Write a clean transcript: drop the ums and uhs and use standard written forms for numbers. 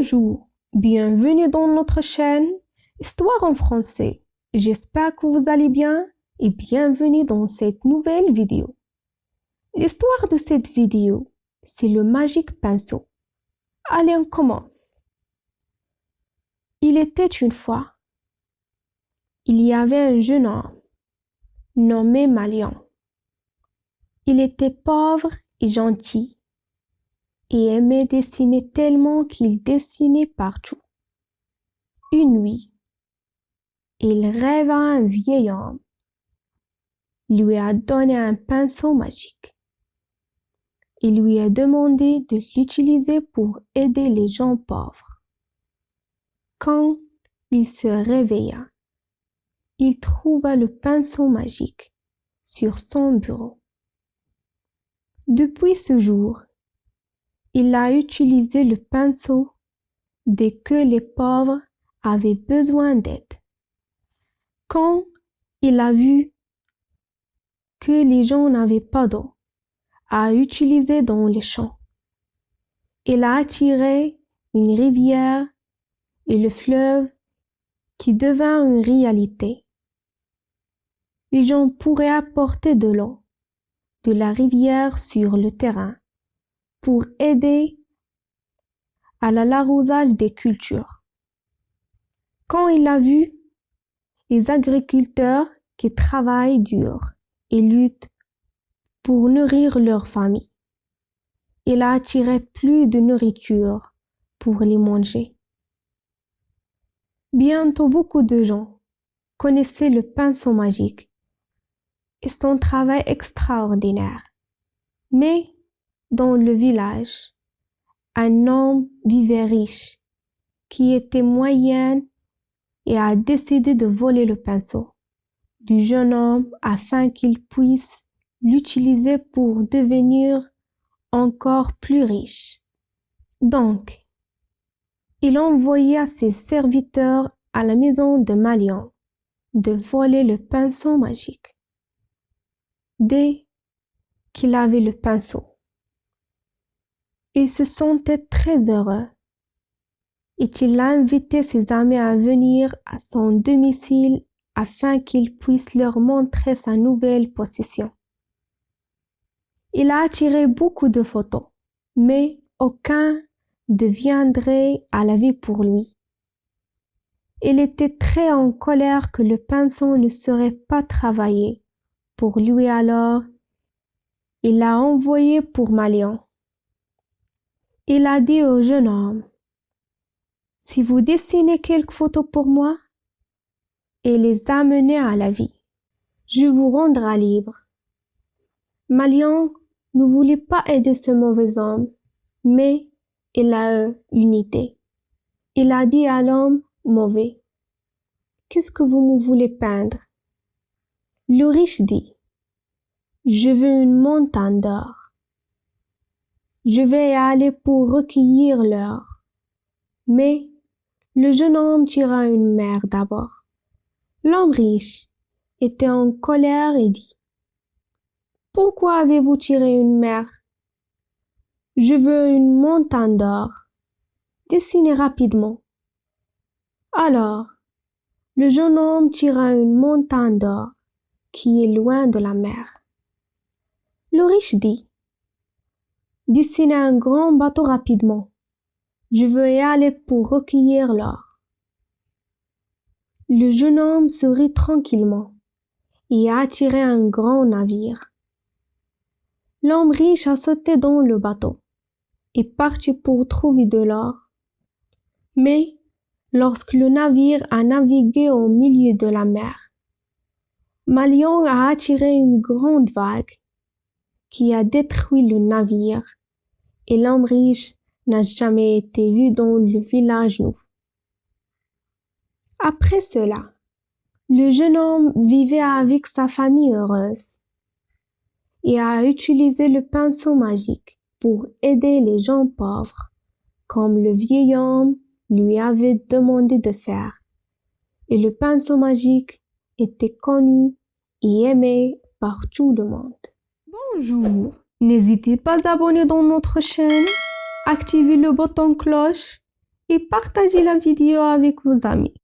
Bonjour, bienvenue dans notre chaîne Histoire en français. J'espère que vous allez bien et bienvenue dans cette nouvelle vidéo. L'histoire de cette vidéo, c'est le magique pinceau. Allez, on commence. Il était une fois, il y avait un jeune homme nommé Malian. Il était pauvre et gentil et aimait dessiner tellement qu'il dessinait partout. Une nuit, il rêva un vieil homme. Il lui a donné un pinceau magique. Il lui a demandé de l'utiliser pour aider les gens pauvres. Quand il se réveilla, il trouva le pinceau magique sur son bureau. Depuis ce jour, il a utilisé le pinceau dès que les pauvres avaient besoin d'aide. Quand il a vu que les gens n'avaient pas d'eau à utiliser dans les champs, il a attiré une rivière et le fleuve qui devint une réalité. Les gens pourraient apporter de l'eau de la rivière sur le terrain pour aider à l'arrosage des cultures. Quand il a vu les agriculteurs qui travaillent dur et luttent pour nourrir leur famille, il a attiré plus de nourriture pour les manger. Bientôt, beaucoup de gens connaissaient le pinceau magique et son travail extraordinaire. Mais dans le village, un homme vivait riche qui était moyen et a décidé de voler le pinceau du jeune homme afin qu'il puisse l'utiliser pour devenir encore plus riche. Donc, il envoya ses serviteurs à la maison de Malian de voler le pinceau magique. Dès qu'il avait le pinceau, il se sentait très heureux et il a invité ses amis à venir à son domicile afin qu'il puisse leur montrer sa nouvelle possession. Il a attiré beaucoup de photos, mais aucun ne deviendrait à la vie pour lui. Il était très en colère que le pinceau ne serait pas travaillé pour lui, alors il l'a envoyé pour Malian. Il a dit au jeune homme: si vous dessinez quelques photos pour moi et les amenez à la vie, je vous rendrai libre. Malian ne voulait pas aider ce mauvais homme, mais il a eu une idée. Il a dit à l'homme mauvais: qu'est-ce que vous me voulez peindre? Le riche dit: je veux une montagne d'or. Je vais y aller pour recueillir l'or. Mais le jeune homme tira une mer d'abord. L'homme riche était en colère et dit: pourquoi avez-vous tiré une mer? Je veux une montagne d'or. Dessinez rapidement. Alors, le jeune homme tira une montagne d'or qui est loin de la mer. Le riche dit: dessinez un grand bateau rapidement. Je veux y aller pour recueillir l'or. Le jeune homme sourit tranquillement et a attiré un grand navire. L'homme riche a sauté dans le bateau et parti pour trouver de l'or. Mais lorsque le navire a navigué au milieu de la mer, Malian a attiré une grande vague qui a détruit le navire et l'homme riche n'a jamais été vu dans le village nouveau. Après cela, le jeune homme vivait avec sa famille heureuse et a utilisé le pinceau magique pour aider les gens pauvres, comme le vieil homme lui avait demandé de faire. Et le pinceau magique était connu et aimé par tout le monde. Bonjour, n'hésitez pas à abonner dans notre chaîne, activez le bouton cloche et partagez la vidéo avec vos amis.